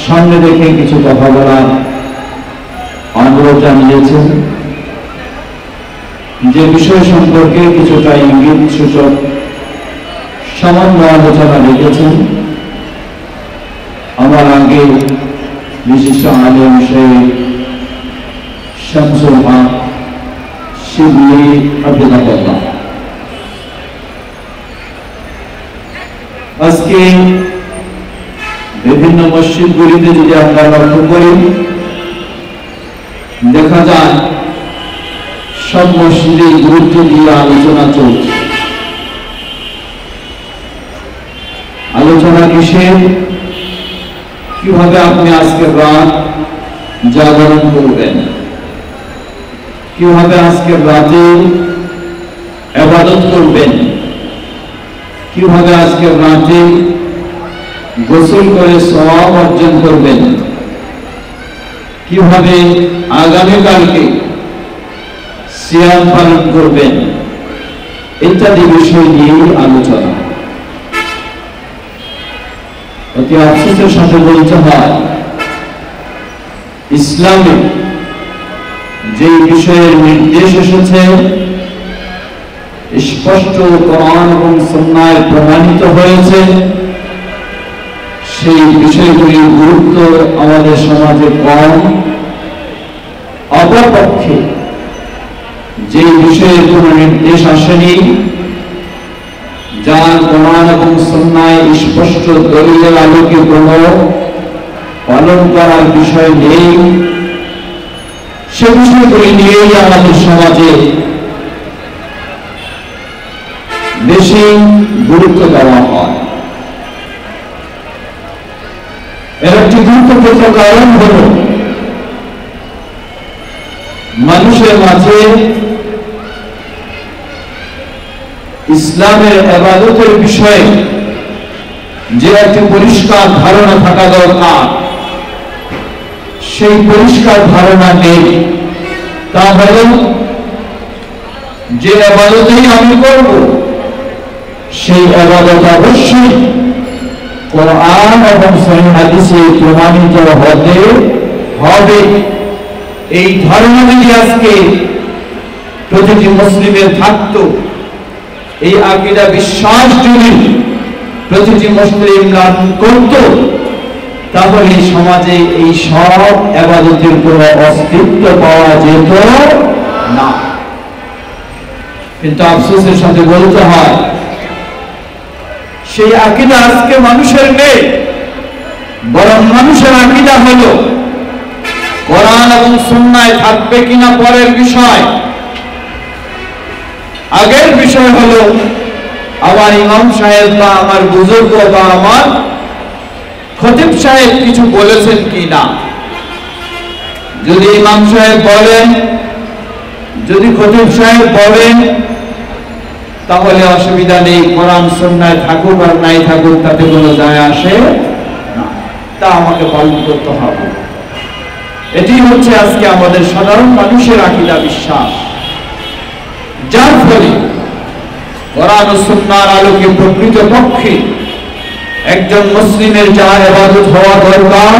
সামনে রেখে কিছু কথা বলার অনুরোধ জানিয়েছেন, যে বিষয় সম্পর্কে কিছুটা ইঙ্গিত সূচক সামান্য আলোচনা রেখেছেন। আমার আগে বিশিষ্ট আলেম শেখ শামসুল হক শিবলি হাফিজাহুল্লাহ আজকে বিভিন্ন মসজিদগুলিতে যদি আমরা লক্ষ্য করি, দেখা যায় সব মসজিদে গুরুত্ব দিয়ে আলোচনা চলছে। আলোচনা কিসের? কিভাবে আপনি আজকের রাত জাগরণ করবেন, কিভাবে আজকের রাতে ইবাদত করবেন, কিভাবে আজকের রাতে গোসল করে সওয়াব অর্জন করবেন, কিভাবে আগামীকালকে সিয়াম পালন করবেন, ইত্যাদি বিষয় নিয়ে আলোচনা। অতি আফসোসের সাথে বলতে হয়, ইসলামে যে বিষয়ের নির্দেশ এসেছে স্পষ্ট কোরআন এবং সুন্নাহয় প্রমাণিত হয়েছে, সেই বিষয়গুলির গুরুত্ব আমাদের সমাজে কম। অপরপক্ষে যে বিষয়ের কোন নির্দেশ আসেনি, যার কোরআন এবং সুন্নাহয় স্পষ্ট দলিলের আলোকে কোন পালন করার বিষয় নেই, সে বিষয়গুলি নিয়েই আমাদের সমাজে বেশি গুরুত্ব দেওয়া হয়। এর একটি গুরুত্বপূর্ণ কারণ হল, মানুষের মাঝে ইসলামের ইবাদতের বিষয়ে যে একটি পরিষ্কার ধারণা থাকা দরকার, সেই পরিষ্কার ধারণা নেই। তা হল, যে ইবাদতই আমি করব সেই ইবাদত অবশ্যই কোরআন এবং সহিহ হাদিসে প্রমাণিত হতে হবে। এই ধারণা যদি আজকে প্রতিটি মুসলিমের থাকতো, এই আকীদা বিশ্বাস যদি প্রতিটি মুসলিম লালন করত, তাহলে সমাজে এই সব ইবাদতের কোনো অস্তিত্ব পাওয়া যেত না। কিন্তু আফসোসের সাথে বলতে হয়, সেই আকীদা আজকে মানুষের নেই। বরং মানুষের আকীদা হলো কোরআন এবং সুন্নাহয় থাকবে কিনা পরের বিষয়, আগের বিষয় হলো আমার ইমাম সাহেব বা আমার বুজুর্গ বা আমার খতিব সাহেব কিছু বলেছেন কিনা। যদি ইমাম সাহেব বলেন, যদি খতিব সাহেব বলেন, তাহলে অসুবিধা নেই, কোরআন সুন্নাহয় থাকুক আর নাই থাকুক তাতে কোনো যায় আসে না, তা আমাকে পালন করতে হবে। এটি হচ্ছে আজকে আমাদের সাধারণ মানুষের আকীদা বিশ্বাস, যার ফলে কোরআন ও সুন্নাহর আলোকে প্রকৃতপক্ষে একজন মুসলিমের যা ইবাদত হওয়া দরকার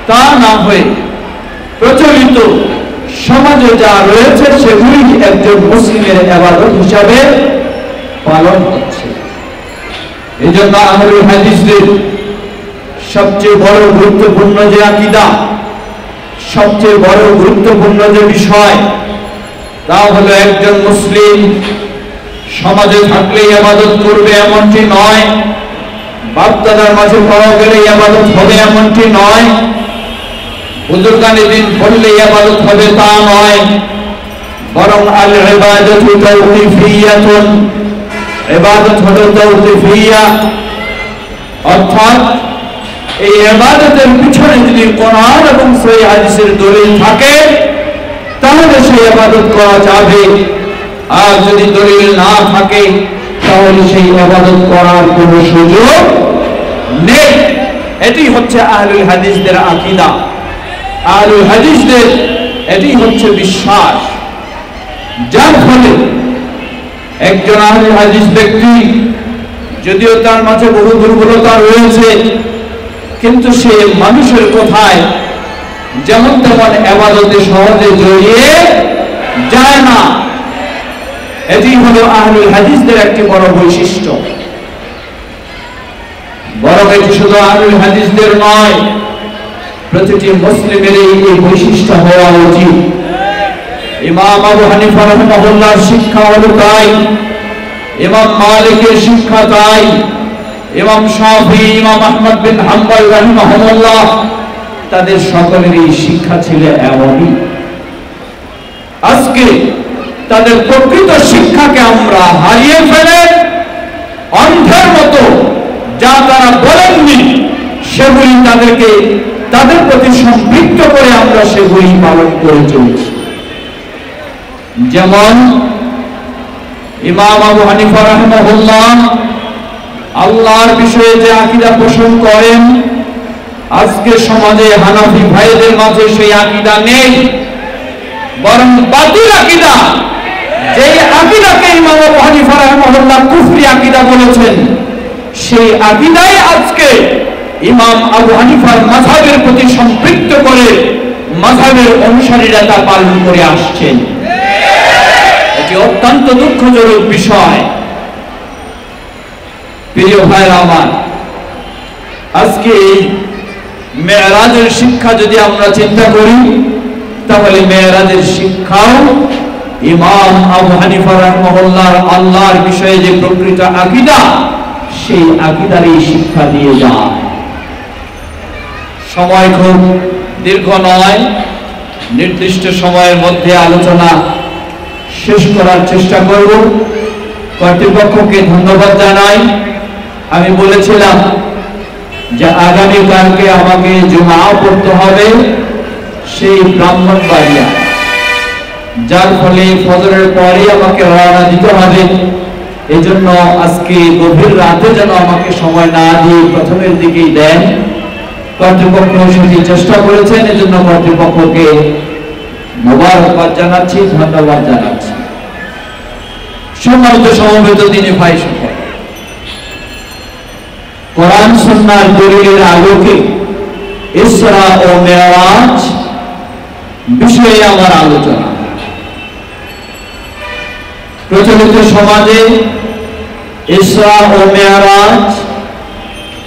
তা না হয়ে প্রচলিত সমাজে যা রয়েছে সেগুলি একজন মুসলিমের ইবাদত হিসাবে পালন হচ্ছে। এই জন্য আহলুল হাদিসদের সবচেয়ে বড় গুরুত্বপূর্ণ যে আকীদা, সবচেয়ে বড় গুরুত্বপূর্ণ যে বিষয়, তা হলো একজন মুসলিম সমাজে থাকলে ইবাদত করবে এমনটি নয়, বাপ-দাদার মাঝে পাওয়া গেলে ইবাদত হবে এমনটি নয়, বুজুর্গানে দিন পড়লে ইবাদত হবে তা নয়, বরং আল ইবাদাতু তাওকিফিয়াতুন, ইবাদত হলো তাওকিফিয়া। অর্থাৎ এই ইবাদতের পিছনে যদি কোরআন এবং সহিহ হাদিসের দলিল থাকে তাহলে সেই ইবাদত করা যাবে, আর যদি দলিল না থাকে তাহলে সেই ইবাদত করার কোনো সুযোগ নেই। এটি হচ্ছে আহলুল হাদিসদের আকীদা, আহলুল হাদিসদের এটি হচ্ছে বিশ্বাস। যার ফলে একজন আহলুল হাদিস ব্যক্তি যদিও তার মাঝে বহু দুর্বলতা রয়েছে, কিন্তু সে মানুষের কথায় যেমন তেমন ইবাদতে সহজে জড়িয়ে যায় না। এটি হলো আহলুল হাদিসদের একটি বড় বৈশিষ্ট্য। বরং এটি শুধু আহলুল হাদিসদের নয়, প্রতিটি মুসলিমের এই বৈশিষ্ট্য হওয়া উচিত। ইমাম আবু হানিফা রাহিমাহুল্লাহর শিক্ষা হলো তাই, ইমাম মালিকের শিক্ষা তাই, ইমাম শাফি, ইমাম আহমদ বিন হাম্বল রাহিমাহুল্লাহ তাদের সকলেরই শিক্ষা ছিল এমনই। আজকে তাদের প্রকৃত শিক্ষাকে আমরা হারিয়ে ফেলে অন্ধের মতো যা তারা বলেননি সেগুলি তাদের প্রতি সম্পৃক্ত করে আমরা সেগুলি পালন করে চলছি। যেমন ইমাম আবু হানিফা রাহিমাহুল্লাহ আল্লাহর বিষয়ে যে আকীদা পোষণ করেন, আজকে সমাজে হানাফি ভাইদের মাঝে সেই আকীদা নেই, বরং বাতিল আকীদা। যে আকীদাকে ইমাম আবু হানিফা রাহিমাহুল্লাহ কুফরি আকীদা বলেছেন, সেই আকীদাই আজকে ইমাম আবু হানিফার মাযহাবের প্রতি সম্পৃক্ত করে মাযহাবের অনুসারীরা তা পালন করে আসছেন। এটি অত্যন্ত দুঃখজনক বিষয়। প্রিয় ভাইরা আমার, আজকে এই মেরাজের শিক্ষা যদি আমরা চিন্তা করি, তাহলে মেরাজের শিক্ষাও ইমাম আবু হানিফা রাহিমাহুল্লাহ আল্লাহর বিষয়ে যে প্রকৃত আকীদা, সেই আকীদারই শিক্ষা দিয়ে যায়। সময় খুব দীর্ঘ নয়, নির্দিষ্ট সময়ের মধ্যে আলোচনা শেষ করার চেষ্টা করব। কর্তৃপক্ষকে ধন্যবাদ জানাই। আমি বলেছিলাম যে আগামীকালকে আমাকে জুমা পড়তে হবে সেই ব্রাহ্মণবাড়িয়া, যার ফলে ফজরের পরে আমাকে রওনা দিতে হবে। এজন্য আজকে গভীর রাতে যেন আমাকে সময় না দিয়ে প্রথমের দিকেই দেন। কর্তৃপক্ষ সেটি চেষ্টা করেছেন, এজন্য কর্তৃপক্ষকে মোবারকবাদ জানাচ্ছি, ধন্যবাদ জানাচ্ছি। সম্মানিত সমবেত দিনী ভাই সকল, কোরআন সুন্নাহর দলিলের আলোকে ইসরা ও মেরাজ বিষয়ে আমার আলোচনা। প্রচলিত সমাজে ইসরা ও মেরাজ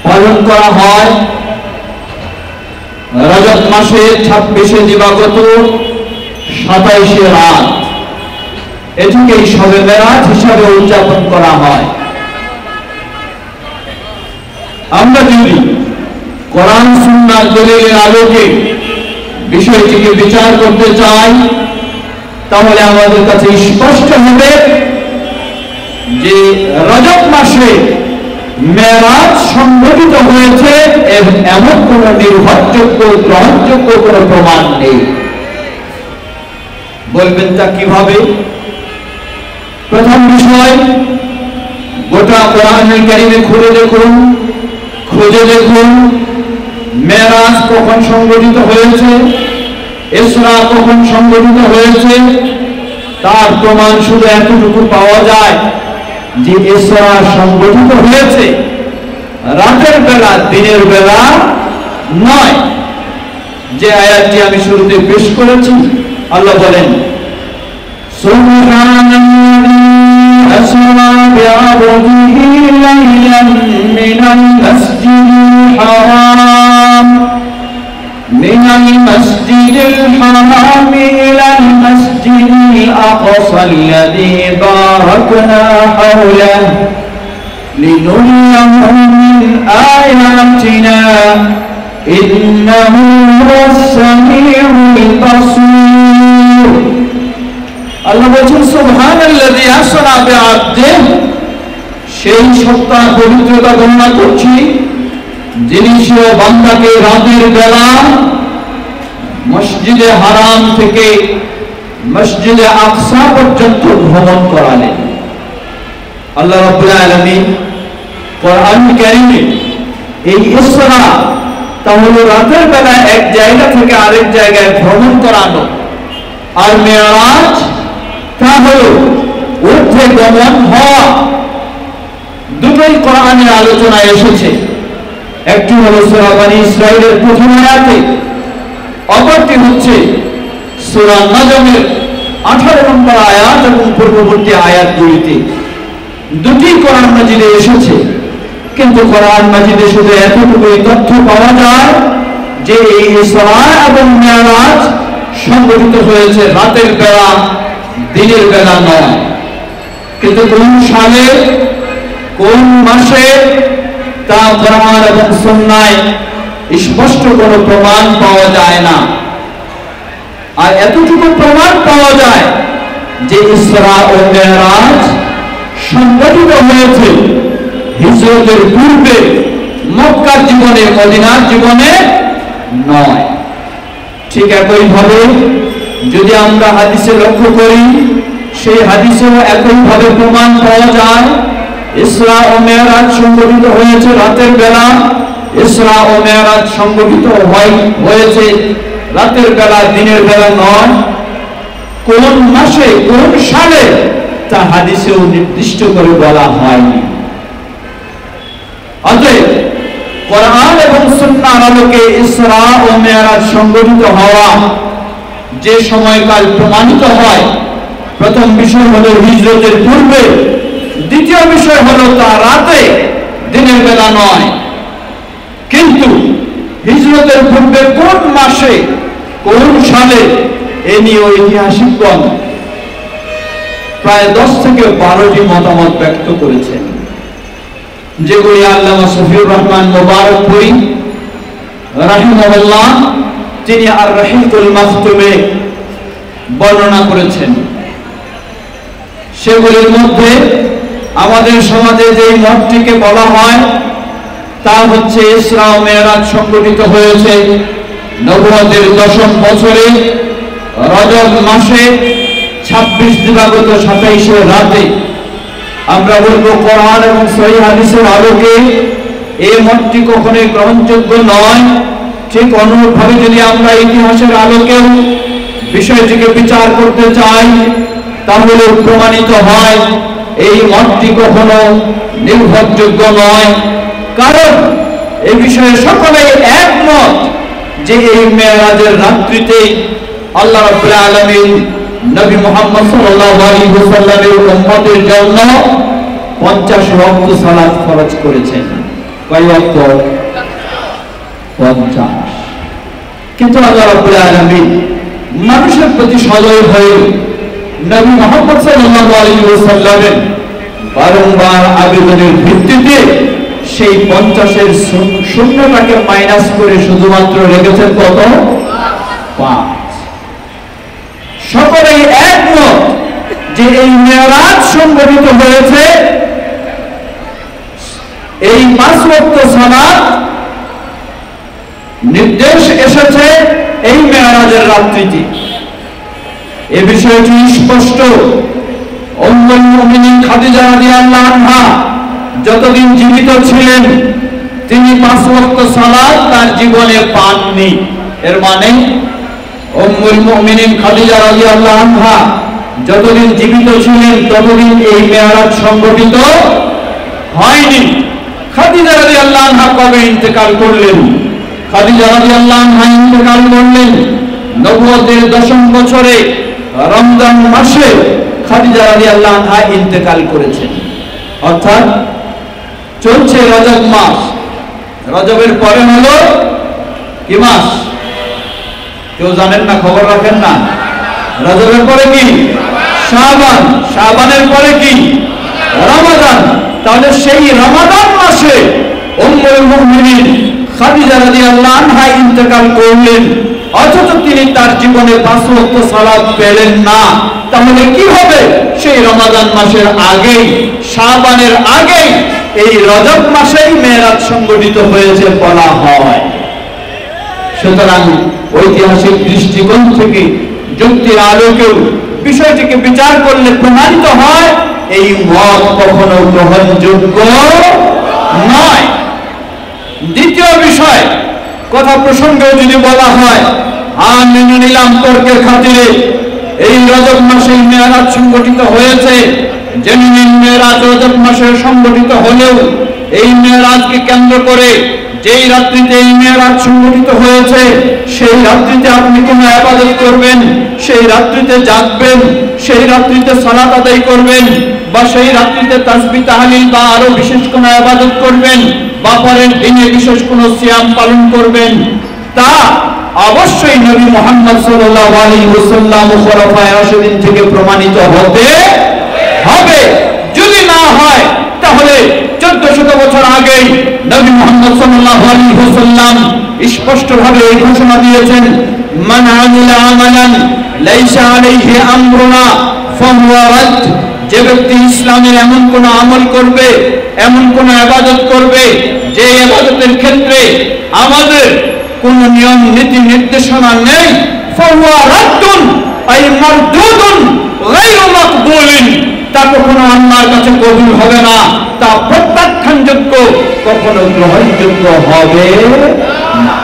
পালন করা হয় রজব মাসের 26 দিবাগত 27 রাত। এটিকে শবে মেরাজ হিসাবে উদযাপন করা হয়। আমরা যদি কোরআন সুন্নাহর দলিলের আলোকে বিষয়টিকে বিচার করতে চাই, তাহলে আমাদের কাছে স্পষ্ট হবে যে রজব মাসে মেরাজ সংঘটিত হয়েছে এমন কোন নির্ভরযোগ্য গ্রহণযোগ্য কোন প্রমাণ নেই। বলবেন তা কিভাবে? প্রথম বিষয়, গোটা কোরআনুল কারীমে খুঁজে দেখুন মেরাজ কখন সংঘটিত হয়েছে, ইসরা কখন সংঘটিত হয়েছে। তার প্রমাণ শুধু এতটুকু পাওয়া যায় যে ইসরা সংঘটিত হয়েছে রাতের বেলা, দিনের বেলা নয়। যে আয়াতটি আমি শুরুতে পেশ করেছি, আল্লাহ বলেন সুবহানাল্লাযী আসরা বিআবদিহি লাইলান মিনাল মাসজিদিল হারাম ইলাল মাসজিদিল আকসা আল্লাযী বারাকনা হাওলাহু লিনুরিয়াহু মিন আয়াতিনা ইন্নাহু হুয়াস সামিউল বাসীর। আল্লাহ বলেন সুবহানাল্লাযী আসরা বিআবদিহি, সেই সত্তার পবিত্রতা বর্ণনা করছি যিনি সে বান্দাকে রাতের বেলা মসজিদে হারাম থেকে মসজিদে আকসা পর্যন্ত ভ্রমণ করালেন। আল্লাহ রাব্বুল আলামিন কোরআন কারীমে এই ইসরা তা হলো রাতের বেলা এক জায়গা থেকে আরেক জায়গায় ভ্রমণ করানো, আর মেরাজ তা হলো ঊর্ধ্বে গমন হওয়া। দুটোই কোরআনের আলোচনায় এসেছে। একটি হলো সূরা বনী ইসরাঈলের প্রথম আয়াতে, অপরটি হচ্ছে সূরা নজমের 18 নম্বর আয়াত এবং পূর্ববর্তী আয়াতগুলিতে। দুটি কোরআন মাজিদে এসেছে, কিন্তু কোরআন মাজিদে শুধু এতটুকুই তথ্য পাওয়া যায় যে এই ইসরা এবং মিরাজ সংঘটিত হয়েছে রাতের বেলা, দিনের বেলা নয়। কিন্তু কোন সালে, কোন মাসে, তা কোরআন এবং সুন্নাহয় স্পষ্ট কোনো প্রমাণ পাওয়া যায় না। আর এতটুকু প্রমাণ পাওয়া যায় যে ইসরা ও মিরাজ সংঘটিত হয়েছে হিজরতের পূর্বে, মক্কার জীবনে, মদিনার জীবনে নয়। ঠিক একইভাবে যদি আমরা হাদিসে লক্ষ্য করি, সেই হাদিসেও একইভাবে প্রমাণ পাওয়া যায় ইসরা ও মিরাজ সংঘটিত হয়েছে রাতের বেলা, ইসরা ও মিরাজ সংঘটিত হয়েছে রাতের বেলা, দিনের বেলা নয়। কোন মাসে, কোন সালে, তা হাদিসেও নির্দিষ্ট করে বলা হয়নি। অতএব কোরআন এবং সুন্নাহর আলোকে ইসরা ও মিরাজ সংঘটিত হওয়া যে সময়কাল প্রমাণিত হয়, প্রথম বিষয় হলো হিজরতের পূর্বে, দ্বিতীয় বিষয় হলো তা রাতে, দিনের বেলা নয়। কিন্তু হিজরতের পূর্বে কোন মাসে, কোন সালে, এ নিয়ে ঐতিহাসিকগণ প্রায় 10 থেকে 12টি মতামত ব্যক্ত করেছেন, যেগুলি আল্লামা শফিউর রহমান মুবারকপুরী রাহিমাহুল্লাহ তিনি আর রাহিকুল মাখতুমে বর্ণনা করেছেন। সেগুলির মধ্যে আমাদের সমাজে যে মতটিকে বলা হয় তা হচ্ছে ইসরা ও মিরাজ সংঘটিত হয়েছে নবুয়তের 10ম বছরে রজব মাসে 26 দিবাগত 27 রাতে। আমরা বলবো কোরআন এবং সহিহ হাদিসের আলোকে এই মতটি কখনোই গ্রহণযোগ্য নয়। ঠিক অনুরূপভাবে যদি আমরা ইতিহাসের আলোকে বিষয়টিকে বিচার করতে চাই, তাহলে প্রমাণিত হয় এই মতটি কখনো নির্ভরযোগ্য নয়। কারণ এই বিষয়ে সকলেই একমত যে এই মেরাজের রাত্রিতে আল্লাহ রাব্বুল আলামিন নবী মুহাম্মদ সাল্লাল্লাহু আলাইহি ওয়াসাল্লামের উম্মতের জন্য 50 ওয়াক্ত সালাত ফরজ করেছেন। কয় ওয়াক্ত? 50। কিন্তু আল্লাহ রাব্বুল আলামিন মানুষের প্রতি সদয় হয়ে নবী মুহাম্মদ সাল্লাল্লাহু আলাইহি ওয়াসাল্লামের বারংবার আবেদনের ভিত্তিতে সেই 50-এর শূন্যটাকে মাইনাস করে শুধুমাত্র রেখেছেন কত? 5। সকলেই একমত যে এই মিরাজ সংঘটিত হয়েছে, এই 5 ওয়াক্ত সালাত নির্দেশ এসেছে এই মিরাজের রাত্রিতে। এই বিষয়টি স্পষ্ট। উম্মুল মুমিনিন খাদিজা রাদিয়াল্লাহু আনহা যতদিন জীবিত ছিলেন তিনি 5 ওয়াক্ত সালাত তার জীবনে পাননি। এর মানে উম্মুল মুমিনিন খাদিজা রাদিয়াল্লাহু আনহা যতদিন জীবিত ছিলেন ততদিন এই মিরাজ সংঘটিত হয়নি। খাদিজা রাদিয়াল্লাহু আনহা কবে ইন্তেকাল করলেন? খাদিজা রাদিয়াল্লাহু আনহা ইন্তেকাল করলেন নবুয়তের 10ম বছরে রমজান মাসে। খাদিজা রাদিয়াল্লাহু আনহা ইন্তেকাল করেছেন, অর্থাৎ চলছে রজব মাস। রজবের পরে হলো কি মাস? কেউ জানেন না? খবর রাখেন না? রজবের পরে কি? শাবান। শাবানের পরে কি? রমাদান। তাহলে সেই রমাদান মাসে উম্মুল মুমিনিন খাদিজা রাদিয়াল্লাহু আনহা ইন্তেকাল করলেন, অথচ তিনি তার জীবনে 5 ওয়াক্ত সালাত পেলেন না। তাহলে কি হবে? সেই রমাদান মাসের আগেই, শাবানের আগেই এই রজব মাসেই মেরাজ সংঘটিত হয়েছে বলা হয়। সুতরাং ঐতিহাসিক দৃষ্টিকোণ থেকে যুক্তির আলোকেও বিষয়টিকে বিচার করলে প্রমাণিত হয় এই মত কখনো গ্রহণযোগ্য নয়। দ্বিতীয় বিষয়, কথা প্রসঙ্গেও যদি বলা হয়, মেনে নিলাম তর্কের খাতিরে এই রজব মাসে মেরাজ সংঘটিত হয়েছে, জেনে নিন মেরাজ রজব মাসে সংঘটিত হলেও এই মেরাজকে কেন্দ্র করে যেই রাত্রিতে এই মেরাজ সংঘটিত হয়েছে সেই রাত্রিতে আপনি কোনো ইবাদত করবেন, সেই রাত্রিতে জাগবেন, সেই রাত্রিতে সালাত আদায় করবেন, বা সেই রাত্রিতে তাসবিহ তাহলিল বা আরো বিশেষ কোনো ইবাদত করবেন, বা পরের দিনে বিশেষ কোনো সিয়াম পালন করবেন, তা অবশ্যই নবী মুহাম্মদ সাল্লাল্লাহু আলাইহি ওয়াসাল্লাম ও খোলাফায়ে রাশিদিন থেকে প্রমাণিত হতে হবে। যদি না হয় তাহলে 1400 বছর আগেই নবী মুহাম্মদ সাল্লাল্লাহু আলাইহি ওয়াসাল্লাম স্পষ্টভাবে এই ঘোষণা দিয়েছেন, মান আমিলা আমালান লাইসা আলাইহি আমরুনা ফাহুয়া রাদ। যে ব্যক্তি ইসলামের এমন কোন আমল করবে, এমন কোন ইবাদত করবে যে ইবাদতের ক্ষেত্রে আমাদের কোন নিয়ম নীতি নির্দেশনা নেই, ফাহুয়া রাদ্দুন আই মারদুদুন গায়রু মাকবুলিন, তা কখনো আল্লাহর কাছে কবুল হবে না, তা প্রত্যাখ্যানযোগ্য, কখনো গ্রহণযোগ্য হবে না।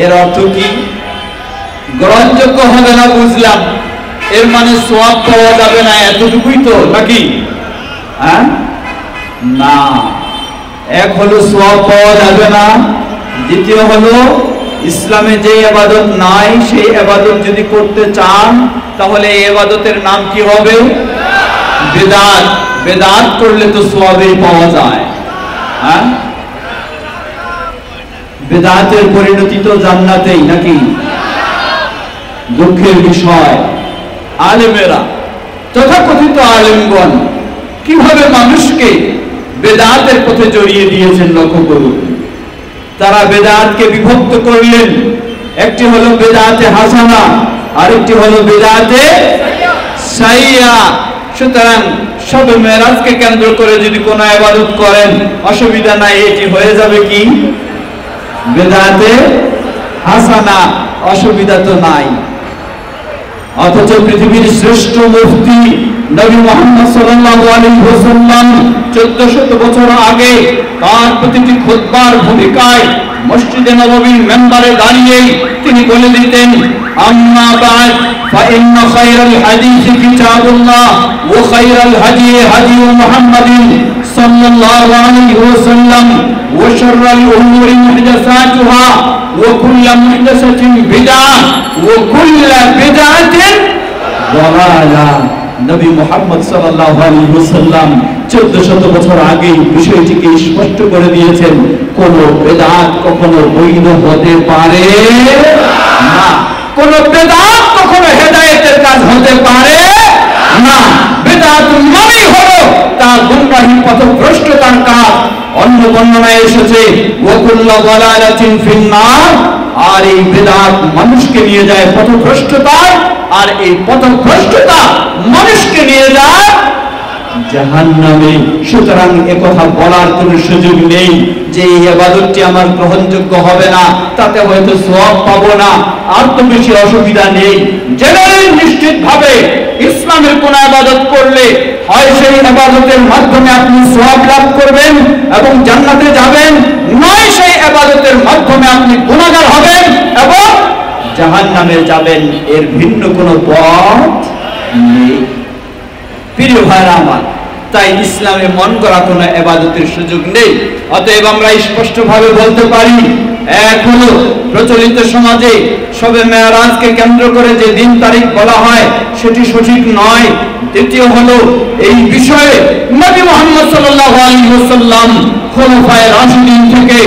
এর অর্থ কি? গ্রহণযোগ্য হবে না বুঝলাম, এর মানে সওয়াব পাওয়া যাবে না এতটুকুই তো নাকি? না, এক হলো সওয়াব পাওয়া যাবে না, দ্বিতীয় হলো ইসলামে যে ইবাদত নাই সেই ইবাদত যদি করতে চান তাহলে এই ইবাদতের নাম কি হবে? বিদআত। বিদআত করলে তো সওয়াবই পাওয়া যায়। বিদআতের পরিণতি তো জান্নাতেই নাকি? দুঃখের বিষয় আলেমেরা, তথাকথিত আলেমগণ কিভাবে মানুষকে বেদাতের পথে জড়িয়ে দিয়েছেন লক্ষ্য করুন। তারা বেদাতকে বিভক্ত করলেন, একটি হলো বেদাতে হাসানা, আরেকটি হলো বেদাতে সাইয়্যা। সুতরাং সবে মেরাজকে কেন্দ্র করে যদি কোনো ইবাদত করেন অসুবিধা নাই, এটি হয়ে যাবে কি? বেদাতে হাসানা, অসুবিধা তো নাই। অথচ পৃথিবীর শ্রেষ্ঠ মুফতি নবী মুহাম্মদ সাল্লাল্লাহু আলাইহি ওয়াসাল্লাম 1400 বছর আগে তার প্রতিটি খুতবার ভূমিকায় মসজিদে নববীর মেম্বারে দাঁড়িয়ে তিনি বলে দিতেন, আম্মা বা'দ ফাইন্না খায়রাল হাদিসি কিতাবুল্লাহ ওয়া খায়রাল হাদী হাদী মুহাম্মাদিন সাল্লাল্লাহু আলাইহি ওয়াসাল্লাম ওয়া শাররাল উমুরি মুহদাসাতুহা ওয়া কুল্লু মুহদাসাতিন বিদআহ ওয়া কুল্লু বিদআতিন দালালা। নবী মুহাম্মদ সাল্লাল্লাহু আলাইহি ওয়াসাল্লাম 1400 বছর আগে বিষয়টিকে স্পষ্ট করে দিয়েছেন, কোন বেদাত কখনো বৈধ হতে পারে না, কোন বেদাত কখনো হেদায়েতের কাজ হতে পারে না। বেদাত মানেই হলো তার গুমরাহি পথভ্রষ্টতার কাজ। অন্য বর্ণনায় এসেছে ওয়া কুল্লু দালালাতিন ফিন্নার, আর এই বেদাত মানুষকে নিয়ে যায় পথভ্রষ্টতায়, আর এই পথভ্রষ্টতা মানুষকে নিয়ে যায় জাহান্নামে। সুতরাং একথা বলার কোনো সুযোগ নেই যে এই ইবাদতটি আমার গ্রহণযোগ্য হবে না, তাতে হয়তো সওয়াব পাবো না, আর তো বেশি অসুবিধা নেই। জেনে নিশ্চিতভাবে ইসলামের কোন ইবাদত করলে হয় সেই ইবাদতের মাধ্যমে আপনি সওয়াব লাভ করবেন এবং জান্নাতে যাবেন, নয় সেই ইবাদতের মাধ্যমে আপনি গুনাহগার হবেন এবং জাহান্নামে যাবেন। এর ভিন্ন কোনো পথ নেই। প্রিয় ভাইরা আমার, তাই ইসলামে মন করা কোনো ইবাদতের সুযোগ নেই। অতএব আমরা স্পষ্টভাবে বলতে পারি, এক হলো প্রচলিত সমাজে শবে মেরাজকে কেন্দ্র করে যে দিন তারিখ বলা হয় সেটি সঠিক নয়। দ্বিতীয় হলো এই বিষয়ে নবী মুহাম্মদ সাল্লাল্লাহু আলাইহি ওয়াসাল্লাম খোলাফায়ে রাশিদিন থেকে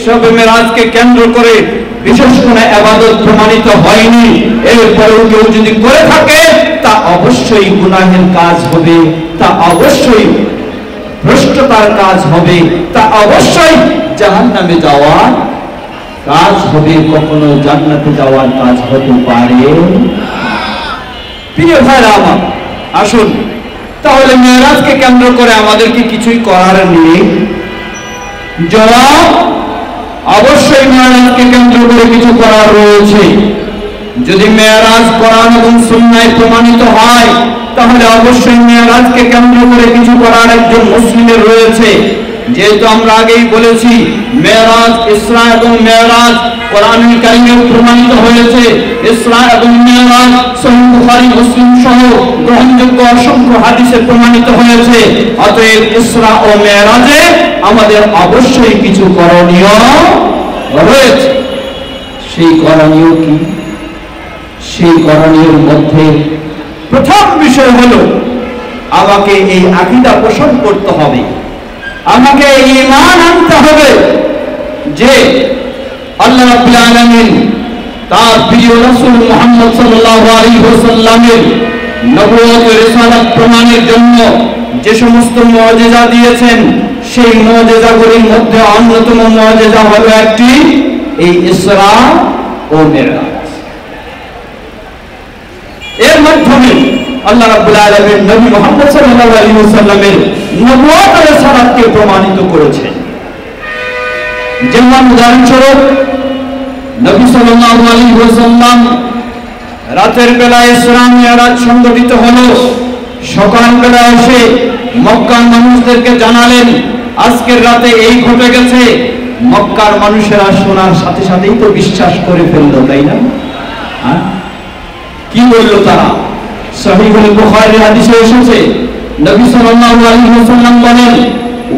শবে মেরাজকে কেন্দ্র করে বিশেষ কোনো ইবাদত প্রমাণিত হয়নি। এরপরেও কেউ যদি করে থাকে তা অবশ্যই গুনাহের কাজ হবে, তা অবশ্যই ভ্রষ্টতার কাজ হবে, তা অবশ্যই জাহান্নামে যাওয়ার কাজ হবে, কখনো জান্নাতে যাওয়ার কাজ হতে পারে। প্রিয় ভাইরা আমার, আসুন তাহলে মেরাজকে কেন্দ্র করে আমাদের কি কিছুই করার নেই? জবাব, অবশ্যই মেরাজকে কেন্দ্র করে কিছু করার রয়েছে। যদি মেরাজ কোরআন এবং সুন্নাহয় প্রমাণিত হয় তাহলে অবশ্যই মেরাজকে কেন্দ্র করে কিছু করার একজন মুসলিমের রয়েছে। যেহেতু আমরা আগেই বলেছি মেরাজ, ইসরা এবং মেরাজ কোরআনুল কারীমে প্রমাণিত হয়েছে, ইসরা এবং মেরাজ সহিহ বুখারী মুসলিম সহ গ্রহণযোগ্য অসংখ্য হাদিসে প্রমাণিত হয়েছে। অতএব ইসরা ও মেরাজে আমাদের অবশ্যই কিছু করণীয় রয়েছে। সেই করণীয় কি? সেই করণীয়ের মধ্যে প্রথম বিষয় হলো আমাকে এই আকীদা পোষণ করতে হবে, আমাকে ঈমান আনতে হবে যে আল্লাহ রাব্বুল আলামিন তার প্রিয় রাসূল মুহাম্মদ সাল্লাল্লাহু আলাইহি ওয়াসাল্লামের নবুয়ত ও রিসালাত প্রমাণের জন্য যে সমস্ত মুআজিজা দিয়েছেন, সেই মুআজিজাগুলির মধ্যে অন্যতম মুআজিজা হলো একটি এই ইসরা ও মিরাজ। এর মাধ্যমে আল্লাহ রাব্বুল আলামিন নবী মুহাম্মদ সাল্লাল্লাহু আলাইহি ওয়াসাল্লামের নবুয়ত ও রিসালাতকে প্রমাণিত করেছেন। যেমন উদাহরণস্বরূপ নবী সাল্লাল্লাহু আলাইহি ওয়াসাল্লাম রাতের বেলা ইসরা মিরাজ সংঘটিত হলো, সকাল বেলা এসে মক্কার মানুষদেরকে জানালেন আজকের রাতে এই ঘটে গেছে। মক্কার মানুষেরা শোনার সাথে সাথেই তো বিশ্বাস করে ফেললো, তাই না? কি বললো তারা? সহিহুল বুখারী হাদিসে এসেছে নবী সাল্লাল্লাহু আলাইহি ওয়াসাল্লাম বলেন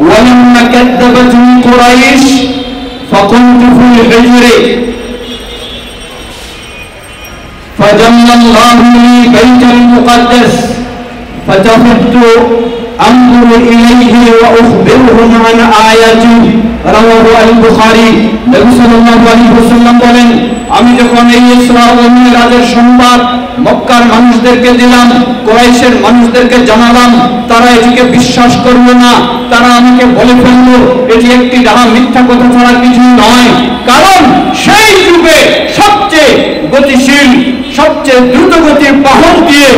ওয়ালাম্মা কাযাবাতনি কুরাইশ ফাকুনতু ফিল হিজরি ফাজাম্মা আল্লাহু লি বাইতাল মুকাদ্দাস ফাতাফাতু আনজুরু ইলাইহি ওয়া উখবিরুহুম আন আয়াতি রাওয়াহু আল বুখারী। নবী সাল্লাল্লাহু আলাইহি ওয়াসাল্লাম বলেন আমি যখন এই ইসরা ও মিরাজের সংবাদ মক্কার মানুষদেরকে দিলাম, কুরাইশের মানুষদেরকে জানালাম, তারা এটিকে বিশ্বাস করলো না। তারা আমাকে বলে ফেললো এটি একটি মিথ্যা কথা ছাড়া কিছু নয়। কারণ সেই যুগে সবচেয়ে গতিশীল, সবচেয়ে দ্রুতগতির বাহন দিয়ে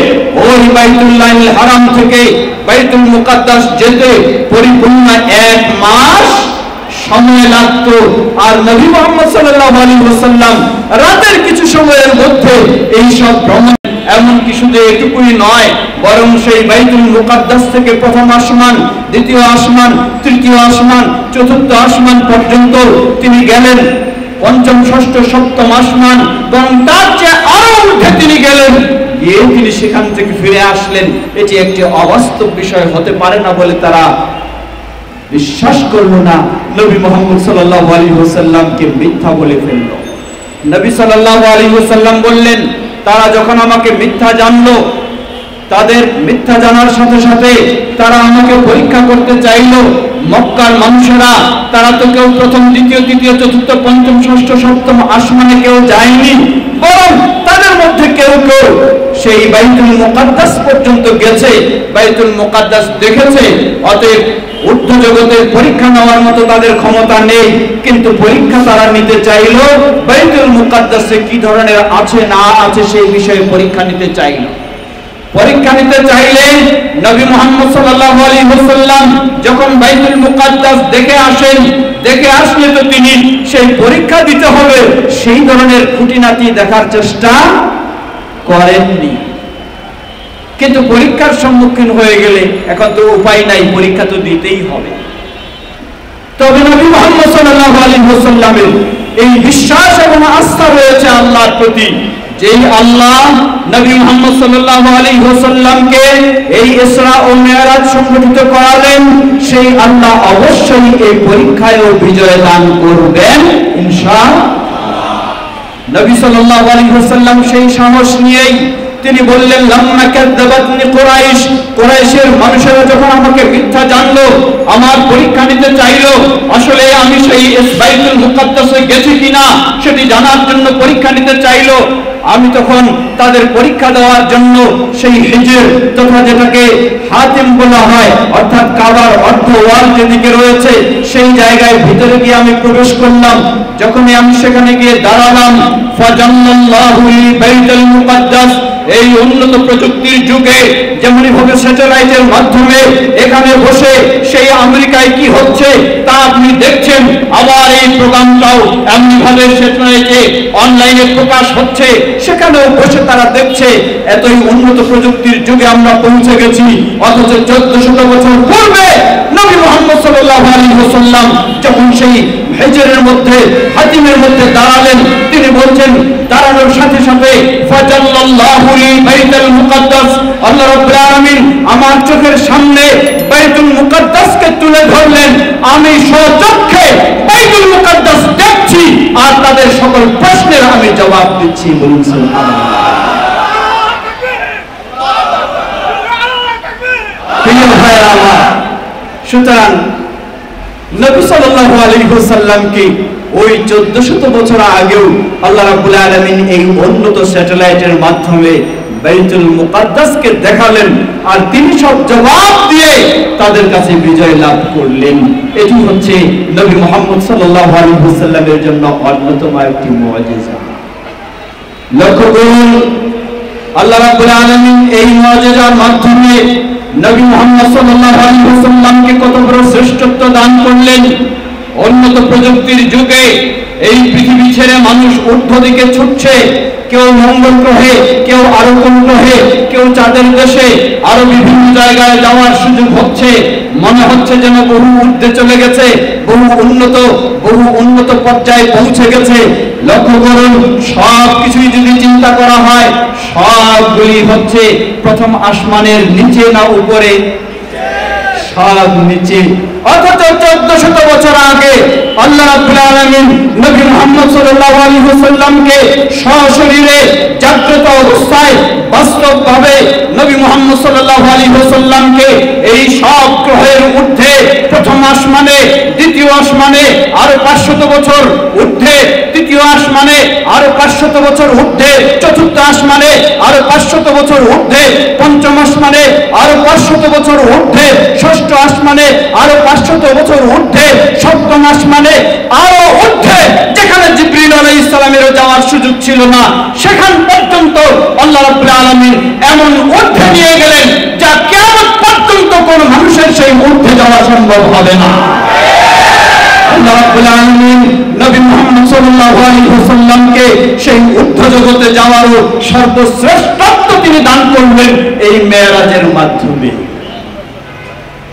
ওই বাইতুল্লাহিল হারাম থেকে বাইতুল মুকাদ্দাস যেতে পরিপূর্ণ 1 মাস সময় লাগতো। আর নবী মুহাম্মদ সাল্লাল্লাহু আলাইহি ওয়াসাল্লাম রাতের কিছু সময়ের মধ্যে এই সব ভ্রমণ, এমনকি শুধু এটুকুই নয়, বরং সেই বাইতুল মুকাদ্দাস থেকে প্রথম আসমান, দ্বিতীয় আসমান, তৃতীয় আসমান, চতুর্থ আসমান পর্যন্ত তিনি গেলেন। পঞ্চম, ষষ্ঠ, সপ্তম আসমান, বরং তার চেয়ে আরো উঠে তিনি গেলেন, গিয়ে তিনি সেখান থেকে ফিরে আসলেন। এটি একটি অবাস্তব বিষয় হতে পারে না বলে তারা বিশ্বাস করল না, নবী মুহাম্মদ সাল্লাল্লাহু আলাইহি ওয়াসাল্লামকে মিথ্যা বলে ফেলল। নবী সাল্লাল্লাহু আলাইহি ওয়াসাল্লাম বললেন তারা যখন আমাকে মিথ্যা জানলো, তাদের মিথ্যা জানার সাথে সাথে তারা আমাকে পরীক্ষা করতে চাইলো। মক্কার মানুষেরা তারা তো কেউ প্রথম, দ্বিতীয়, তৃতীয়, চতুর্থ, পঞ্চম, ষষ্ঠ, সপ্তম আসমানে কেউ যায়নি, বরং তাদের মধ্যে কেউ কেউ সেই বাইতুল মুকাদ্দাস পর্যন্ত গেছে, বাইতুল মুকাদ্দাস দেখেছে। অতএব ঊর্ধ্ব জগতের পরীক্ষা নেওয়ার মতো তাদের ক্ষমতা নেই, কিন্তু পরীক্ষা তারা নিতে চাইলো বাইতুল মুকাদ্দাসে কি ধরনের আছে না আছে সেই বিষয়ে পরীক্ষা নিতে চাইলো। পরীক্ষা নিতে চাইলে নবী মুহাম্মদ সাল্লাল্লাহু আলাইহি ওয়াসাল্লাম যখন বাইতুল মুকাদ্দাস দেখে আসেন, দেখে আসলে তো তিনি সেই পরীক্ষা দিতে হবে সেই ধরনের খুঁটিনাটি দেখার চেষ্টা করেননি। কিন্তু পরীক্ষার সম্মুখীন হয়ে গেলে এখন তো উপায় নাই, পরীক্ষা তো দিতেই হবে। তবে নবী মুহাম্মদ সাল্লাল্লাহু আলাইহি ওয়াসাল্লামের এই বিশ্বাস এবং আস্থা রয়েছে আল্লাহর প্রতি, যেই আল্লাহ নবী মুহাম্মদ সাল্লাল্লাহু আলাইহি ওয়াসাল্লামকে এই ইসরা ও মিরাজ সংঘটিত করালেন, সেই আল্লাহ অবশ্যই এই পরীক্ষায় বিজয় দান করবেন ইনশাআল্লাহ। নবী সাল্লাল্লাহু আলাইহি ওয়াসাল্লাম সেই সাহস নিয়েই তিনি বললেন লাম্মা কাযাবাতনি কুরাইশ, কুরাইশের মানুষেরা যখন আমাকে মিথ্যা জানলো, আমার পরীক্ষা নিতে চাইলো, আসলে আমি সেই বাইতুল মুকাদ্দাসে গেছি কিনা সেটি জানার জন্য পরীক্ষা নিতে চাইলো, আমি তখন তাদের পরীক্ষা দেওয়ার জন্য সেই হিজর তথা যেটাকে হাতিম বলা হয়, অর্থাৎ কাবার অর্ধ ওয়াল যেদিকে রয়েছে সেই জায়গায় ভিতরে গিয়ে আমি প্রবেশ করলাম। যখনই আমি সেখানে গিয়ে দাঁড়ালাম, ফাজাল্লাল্লাহু বাইতুল মুকাদ্দাস, এই উন্নত প্রযুক্তির যুগে যেমনি ভাবে স্যাটেলাইটের মাধ্যমে এখানে বসে সেই আমেরিকায় কি হচ্ছে তা আপনি দেখছেন, আবার এই প্রোগ্রামটাও এমনি ভাবে স্যাটেলাইটে অনলাইনে প্রকাশ হচ্ছে, সেখানেও বসে তারা দেখছে। এতই উন্নত প্রযুক্তির যুগে আমরা পৌঁছে গেছি, অথচ 1400 বছর পূর্বে নবী মুহাম্মদ মুহাম্মদ সাল্লাল্লাহু আলাইহি ওয়াসাল্লাম যখন সেই হিজরের মধ্যে হাতিমের মধ্যে দাঁড়ালেন, তিনি বলছেন দাঁড়ানোর সাথে সাথে ফাজাল্লাল্লাহু লি বাইতুল মুকাদ্দাস, আল্লাহ রাব্বুল আলামিন আমার চোখের সামনে বাইতুল মুকাদ্দাসকে তুলে ধরলেন। আমি স্বচক্ষে বাইতুল মুকাদ্দাস দেখছি আর তাদের সকল প্রশ্নের আমি জবাব দিচ্ছি। বলুন সুবহানাল্লাহ। সুতরাং নবী সাল্লাল্লাহু আলাইহি ওয়াসাল্লামকে ওই 1400 বছর আগেও আল্লাহ রাব্বুল আলামিন এই উন্নত স্যাটেলাইটের মাধ্যমে বাইতুল মুকাদ্দাসকে দেখালেন আর তিনি সব জবাব দিয়ে তাদের কাছে বিজয় লাভ করলেন। এটি হচ্ছে নবী মুহাম্মদ সাল্লাল্লাহু আলাইহি ওয়াসাল্লামের জন্য অন্যতম একটি মুআজিজা। লক্ষ্য করুন আল্লাহ রাব্বুল আলামিন এই মুআজিজার মাধ্যমে নবী মুহাম্মদ সাল্লাল্লাহু আলাইহি ওয়াসাল্লামকে কত বড় শ্রেষ্ঠত্ব দান করলেন। উন্নত প্রযুক্তির যুগে এই পৃথিবী ছেড়ে মানুষ ঊর্ধ্ব দিকে ছুটছে, কেউ মঙ্গল গ্রহে, কেউ আরো কোন গ্রহে, কেউ চাঁদের দেশে, আরো বিভিন্ন জায়গায় যাওয়ার সুযোগ হচ্ছে। মনে হচ্ছে যেন বহু ঊর্ধ্বে চলে গেছে, বহু উন্নত পর্যায়ে পৌঁছে গেছে। লক্ষ্য করুন সব কিছুই যদি চিন্তা করা হয় সবগুলি হচ্ছে প্রথম আসমানের নিচে না উপরে? সব নিচে। অথচ 1400 বছর আগে আল্লাহ রাব্বুল আলামিন নবী মুহাম্মদ সাল্লাল্লাহু আলাইহি ওয়াসাল্লামকে সশরীরে জাগ্রত অবস্থায় বাস্তবভাবে নবী মুহাম্মদ সাল্লাল্লাহু আলাইহি ওয়াসাল্লামকে এই সব গ্রহের ঊর্ধ্বে প্রথম আসমানে, দ্বিতীয় আসমানে আরো 500 বছর ঊর্ধ্বে, তৃতীয় আসমানে আরো 500 বছর ঊর্ধ্বে, চতুর্থ আসমানে আরো 500 বছর ঊর্ধ্বে, পঞ্চম আসমানে আরো 500 বছর ঊর্ধ্বে, ষষ্ঠ আসমানে আরো 500 বছর ঊর্ধ্বে, সপ্তম আসমানে আরো ঊর্ধ্বে, যেখানে জিবরিল আলাইহিস সালামেরও যাওয়ার সুযোগ ছিল না, সেখান পর্যন্ত আল্লাহ রাব্বুল আলামিন এমন ঊর্ধ্বে নিয়ে গেলেন যা কিয়ামত পর্যন্ত কোন মানুষের সেই ঊর্ধ্বে যাওয়া সম্ভব হবে না। আল্লাহ রাব্বুল আলামিন নবী মুহাম্মদ সাল্লাল্লাহু আলাইহি ওয়াসাল্লামকে সেই ঊর্ধ্ব জগতে যাওয়ারও সর্বশ্রেষ্ঠত্ব তিনি দান করলেন এই মেরাজের মাধ্যমে।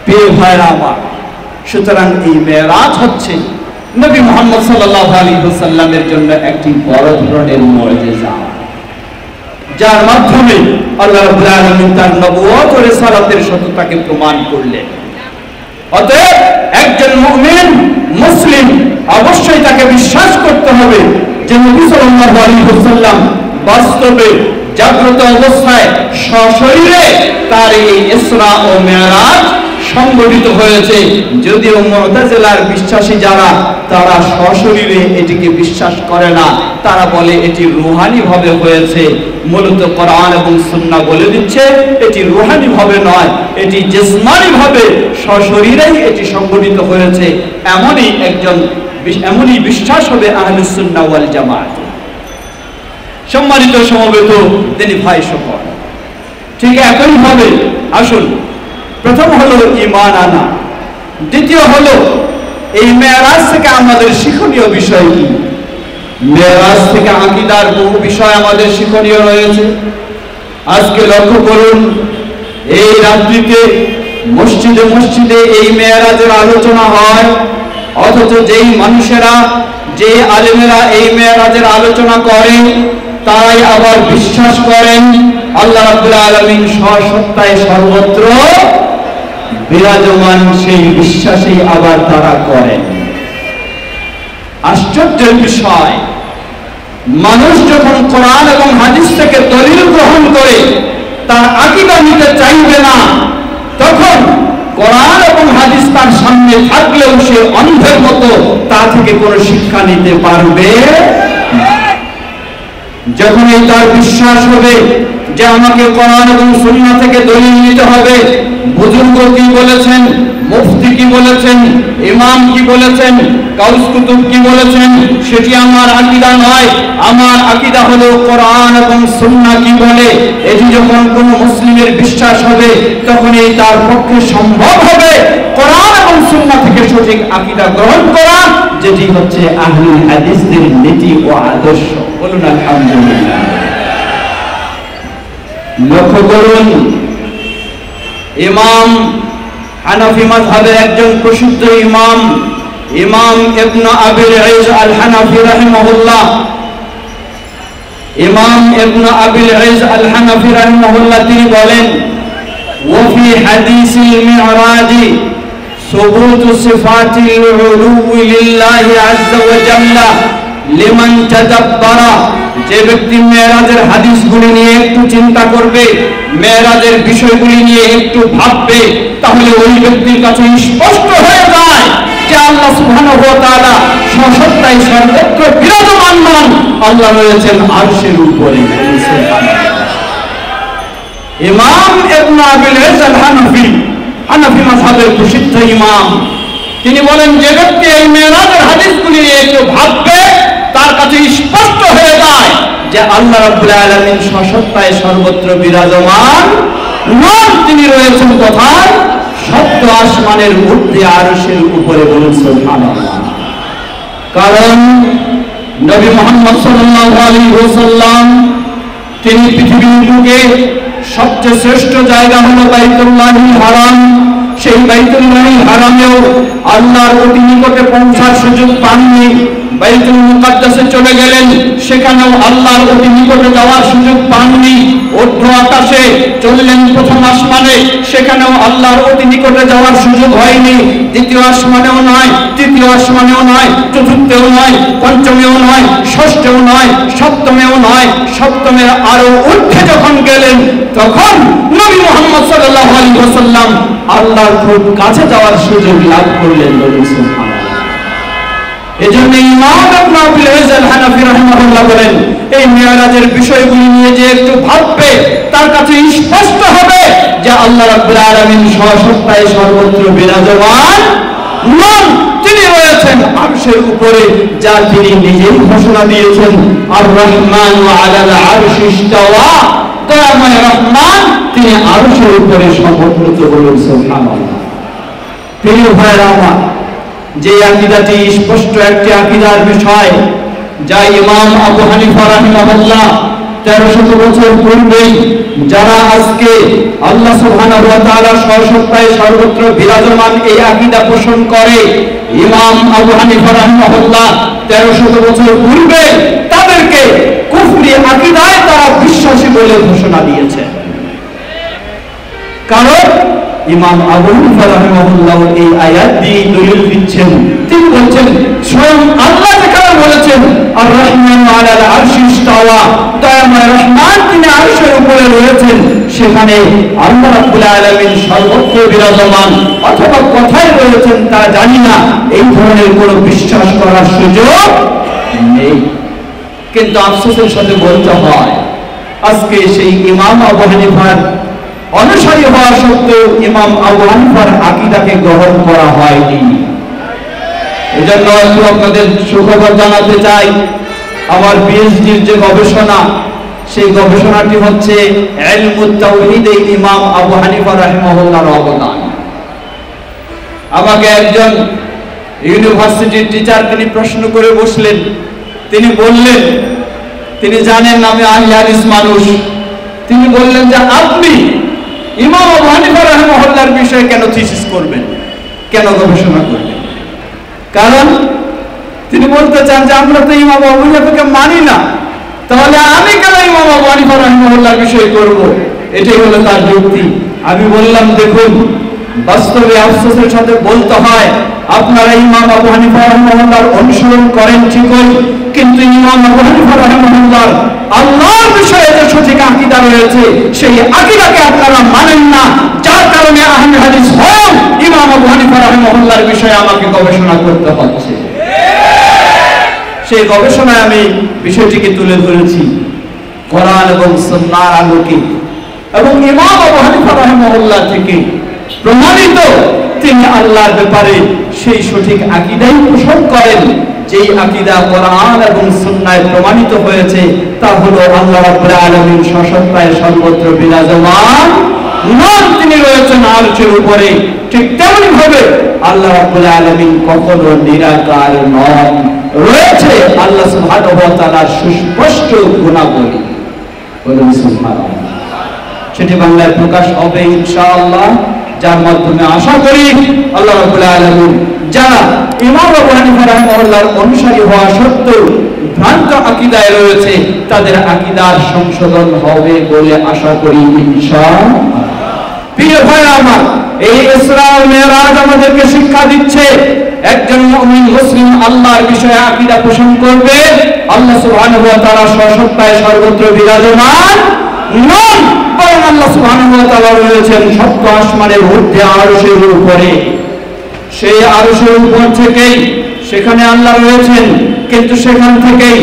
প্রিয় ভাইরা আমার, সুতরাং এই মেরাজ হচ্ছে নবী মুহাম্মদ সাল্লাল্লাহু আলাইহি ওয়াসাল্লামের জন্য একটি বড় ধরনের মুআজিজা, যার মাধ্যমে আল্লাহ রাব্বুল আলামিন তার নবুয়ত ও রিসালাতের সত্যতাকে প্রমাণ করলেন। অতএব একজন মুমিন মুসলিম অবশ্যই তাকে বিশ্বাস করতে হবে যে নবী সাল্লাল্লাহু আলাইহি ওয়াসাল্লাম বাস্তবে জাগ্রত অবস্থায় সশরীরে তার এই ইসরা ও মিরাজ সংগঠিত হয়েছে। যদিও মুতাজিলার বিশ্বাসী যারা, তারা সশরীরে এটিকে বিশ্বাস করে না, তারা বলে এটি রূহানি ভাবে হয়েছে। মূলত কোরআন এবং সুন্নাহ বলে দিচ্ছে এটি রূহানি ভাবে নয়, এটি জিসমানি ভাবে সশরীরেই এটি সংগঠিত হয়েছে। এমনই বিশ্বাস হবে আহলুস সুন্নাহ ওয়াল জামাত। সম্মানিত সমবেত তিনি ভাই সকল, ঠিক একই ভাবে আসুন, প্রথম হলো ঈমান আনা, দ্বিতীয় হলো এই মেরাজ থেকে আমাদের শিক্ষণীয় বিষয় কি। মেরাজ থেকে আকীদার বহু বিষয় আমাদের শিক্ষণীয় রয়েছে। আজকে লক্ষ্য করুন এই রাত্রিতে মসজিদে মসজিদে এই মেরাজের আলোচনা হয়, অথচ যেই মানুষেরা, যে আলেমেরা এই মেরাজের আলোচনা করেন তারাই আবার বিশ্বাস করেন আল্লাহ রাব্বুল আলামিন সত্তায় সর্বত্র বিরাজমান। সেই বিশ্বাসেই আবার তারা করেন। আশ্চর্যের বিষয়, মানুষ যখন কোরআন এবং হাদিস থেকে দলিল গ্রহণ করে তার আকীদা নিতে চাইবে না, তখন কোরআন এবং হাদিস তার সামনে থাকলেও সে অন্ধের মতো তা থেকে কোনো শিক্ষা নিতে পারবে না। যখনই তার বিশ্বাস হবে যে আমাকে কোরআন এবং সুন্নাহ থেকে দলিল নিতে হবে, বুজুর্গ কি বলেছেন, মুফতি কি বলেছেন, ইমাম কি বলেছেন, কাউস কুতুব কি বলেছেন, সেটি আমার আকীদা নয়। আমার আকীদা হলো কোরআন এবং সুন্নাহ কি বলে। এটি যখন কোন মুসলিমের বিশ্বাস হবে, তখনই তার পক্ষে সম্ভব হবে কোরআন এবং সুন্নাহ থেকে সঠিক আকীদা গ্রহণ করা, যেটি হচ্ছে আহলুল হাদিসদের নীতি ও আদর্শ। বলুন আলহামদুলিল্লাহ। লক্ষ্য করুন, ইমাম হানাফি মাযহাবের একজন প্রসিদ্ধ ইমাম ইবনে আবিল ইজ আল হানাফি রাহিমাহুল্লাহ, ইমাম ইবনে আবিল ইজ আল হানাফি রাহিমাহুল্লাহ তিনি বলেন, ওয়া ফি হাদিসিল মি'রাজ সুবুতু সিফাতিল উলুই লিল্লাহি আযজা ওয়া জাল্লা লিমান তাদাব্বারা। যে ব্যক্তি মেরাজের হাদিসগুলি নিয়ে একটু চিন্তা করবে, মেরাজের বিষয়গুলি নিয়ে একটু ভাববে, তাহলে ওই ব্যক্তির কাছে স্পষ্ট হয়ে যায় যে আল্লাহ সুবহানাহু ওয়া তাআলা সসত্তায় সর্বত্র বিরাজমান নন, আল্লাহ রয়েছেন আরশের উপরে। ইমাম ইবনে আবিল ইজ আল হানাফি, হানাফি মাযহাবের প্রসিদ্ধ ইমাম, তিনি বলেন যে ব্যক্তি এই মেরাজের হাদিসগুলি নিয়ে একটু ভাববে, তার কাছে স্পষ্ট হয়ে যায় যে আল্লাহ রাব্বুল আলামিন সসত্তায় সর্বত্র বিরাজমান নন, তিনি রয়েছেন কোথায়? সপ্ত আসমানের ঊর্ধ্বে আরশের উপরে। বলুন সুবহানাল্লাহ। কারণ নবী মুহাম্মদ সাল্লাল্লাহু আলাইহি ওয়াসাল্লাম তিনি পৃথিবীর বুকে সবচেয়ে শ্রেষ্ঠ জায়গা হলো বাইতুল্লাহিল হারাম। সেই বাইতুল্লাহিল হারামেও আল্লাহর অতি নিকটে পৌঁছার সুযোগ পাননি। বাইতুল মুকাদ্দাসে চলে গেলেন, সেখানেও আল্লাহর অতি নিকটে যাওয়ার সুযোগ পাননি। ঊর্ধ্ব আকাশে চললেন প্রথম আসমানে, সেখানেও আল্লাহর অতি নিকটে যাওয়ার সুযোগ হয়নি। দ্বিতীয় আসমানেও নয়, তৃতীয় আসমানেও নয়, চতুর্থেও নয়, পঞ্চমেও নয়, ষষ্ঠেও নয়, সপ্তমেও নয়। সপ্তমের আরো ঊর্ধ্বে যখন গেলেন, তখন নবী মুহাম্মদ সাল্লাল্লাহু আলাইহি ওয়াসাল্লাম আল্লাহর খুব কাছে যাওয়ার সুযোগ লাভ করলেন। সুবহানাল্লাহ। এজন্য ইমাম ইবনে আবিল ইজ আল হানাফি রাহিমাহুল্লাহ বলেন, এই মিরাজের বিষয়গুলি নিয়ে যে একটু ভাববে, তার কাছে স্পষ্ট হবে যে আল্লাহ রাব্বুল আলামিন সসত্তায় সর্বত্র বিরাজমান নন, তিনি রয়েছেন আরশের উপরে, যা তিনি নিজেই ঘোষণা দিয়েছেন, আর রহমানু আলাল আরশি ইস্তাওয়া, দয়াময় রহমান তিনি আরশের উপরে সমুন্নত। বলুন সুবহানাল্লাহ। প্রিয় ভাইরা আমার, যে আকীদাটি স্পষ্ট একটি আকীদার বিষয়, যা ইমাম আবু হানিফা রাহিমাহুল্লাহ 1300 বছর পূর্বেই যারা আজকে আল্লাহ সুবহানাহু ওয়া তাআলা সসত্তায় সর্বত্র বিরাজমান এই আকীদা পোষণ করে, ইমাম আবু হানিফা রাহিমাহুল্লাহ 1300 বছর পূর্বে তাদেরকে কুফরি আকীদায় তারা বিশ্বাসী বলে ঘোষণা দিয়েছে। কারণ ইমাম আবু হানিফা রাহিমাহুল্লাহ এই আয়াত দিয়ে দলিল দিচ্ছেন। তিনি বলছেন, স্বয়ং আল্লাহ যেখানে বলেছেন আর রহমানু আলাল আরশি ইস্তাওয়া, দয়াময় রহমান তিনি আরশের উপরে রয়েছেন, সেখানে আল্লাহ রাব্বুল আলামিন সর্বত্র বিরাজমান অথবা কোথায় রয়েছেন তা জানি না, এই ধরনের কোনো বিশ্বাস করার সুযোগ নেই। কিন্তু আফসোসের সাথে বলতে হয়, আজকে সেই ইমাম আবু হানিফার অনুসারী হওয়া সত্ত্বেও ইমাম আবু হানিফার আকীদাকে গ্রহণ করা হয়নি। এজন্য একটু আপনাদের সুখবর জানাতে চাই, আমার পিএইচডির যে গবেষণা, সেই গবেষণাটি হচ্ছে ইলমুত তাওহীদে ইমাম আবু হানিফা রাহিমাহুল্লাহর অবদান। আমাকে একজন ইউনিভার্সিটির টিচার তিনি প্রশ্ন করে বসলেন, তিনি বললেন, তিনি জানেন আমি আহলে হাদিস মানুষ, তিনি বললেন যে আপনি ইমাম আবু হানিফা রাহিমাহুল্লাহর বিষয়ে কেন থিসিস করবেন, কেন গবেষণা করবেন? কারণ তিনি বলতে চান যে আমরা তো ইমাম আবু হানিফাকে মানি না, তাহলে আমি কেন ইমাম আবু হানিফা রাহিমাহুল্লাহর বিষয় করব? এটাই হলো তার যুক্তি। আমি বললাম, দেখুন, বাস্তবে আফসোসের সাথে বলতে হয়, আপনারা ইমাম আবু হানিফা রাহিমাহুল্লাহর অনুসরণ করেন ঠিকই, কিন্তু ইমাম আবু হানিফা রাহিমাহুল্লাহর আল্লাহর বিষয়ে যে সঠিক আকীদা রয়েছে, সেই আকীদাকে আপনারা মানেন না, যার কারণে আহলে হাদিস হন ইমাম আবু হানিফা রাহিমাহুল্লাহর বিষয়ে আমাকে গবেষণা করতে হচ্ছে। সেই গবেষণায় আমি বিষয়টিকে তুলে ধরেছি কোরআন এবং সুন্নাহর আলোকে, এবং ইমাম আবু হানিফা রাহিমাহুল্লাহ থেকে প্রমাণিত তিনি আল্লাহর ব্যাপারে সেই সঠিক আকীদাই পোষণ করেন, যেই আকীদা কোরআন এবং সুন্নাহয় প্রমাণিত হয়েছে, তা হলো আল্লাহ রাব্বুল আলামিন সসত্তায় সর্বত্র বিরাজমান নন, তিনি রয়েছেন আরশের উপরে। ঠিক তেমনি ভাবে আল্লাহ রাব্বুল আলামিন কখনো নিরাকার নন, রয়েছে আল্লাহ সুবহানাহু ওয়া তাআলার সুস্পষ্ট গুণাবলী। বলুন সুবহানাল্লাহ। সেটি বাংলায় প্রকাশ হবে ইনশাআল্লাহ যার মাধ্যমে আশা করি আল্লাহ রাব্বুল আলামিন যারা ইমাম আবু হানিফা রাহিমাহুল্লাহর অনুসারী হওয়া সত্ত্বেও ভ্রান্ত আকীদায় রয়েছে তাদের আকীদার সংশোধন হবে বলে আশা করি ইনশাআল্লাহ। প্রিয় ভাইরা আমার, এই ইসরা ও মিরাজ আমাদেরকে শিক্ষা দিচ্ছে একজন মুমিন মুসলিম আল্লাহর বিষয়ে আকীদা পোষণ করবে আল্লাহ সুবহানাহু ওয়া তাআলা সশক্তায় সর্বত্র বিরাজমান নন, বরং আল্লাহ সুবহানাহু ওয়া তাআলা রয়েছেন সপ্ত আসমানের ঊর্ধ্বে আরশের উপরে। সেই আরশের উপর থেকেই সেখানে আল্লাহ রয়েছেন, কিন্তু সেখান থেকেই